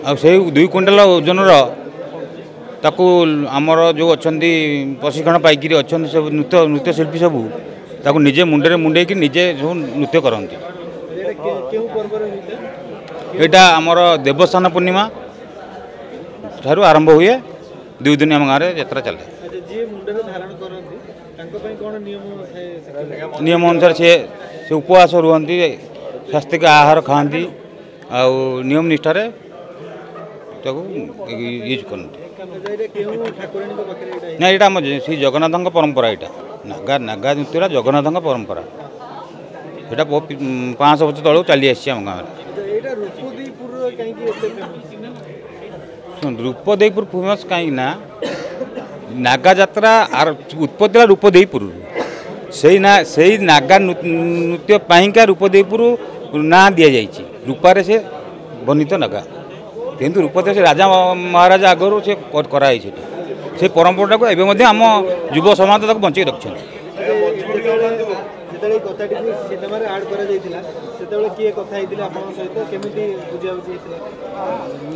से 2 क्विंटाल ओजन ताकू आमर जो अच्छा प्रशिक्षण पाइक अच्छा सब नृत्यशिल्पी सब ताकू निजे मुंडे मुंडे कि निजे सब नृत्य करती। यहाँ आमर देवस्थान पूर्णिमा ठारू आरंभ हुए 2 दिन आम गाँव में यात्रा चले। नियम अनुसार से उपवास रुहति स्वास्थ्य आहार खाती आ नियम निष्ठार यूज करते ना। यहाँ श्री जगन्नाथ परंपरा यहाँ नागा नागा नृत्य जगन्नाथ परंपरा यहाँ 500 वर्ष तलू चली आम गाँव में। रूपदेपुर फेमस कहीं नागा जात्रा उत्पत्ति रूपदेपुर से नागा नृत्य पाइका रूपदेपुर ना दि जाइए रूपारे से बनित नागा किंतु रूपदेव से राजा महाराजा आगर से कराई से परंपरा को एवं आम युव समाज तक बंचाई रखते।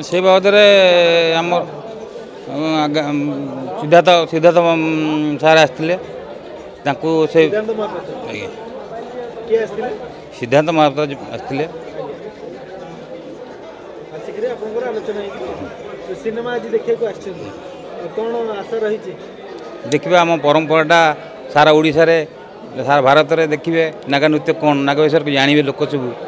से बाबद आम सिद्धार्थ सिद्धार्थ सार आसते सिद्धार्थ महापात्र आसते देखिए आम परंपराटा सारा ओडिशा रे सारा भारत में देखिए नागा नृत्य कौन नागा विषय जानवे लोक सब।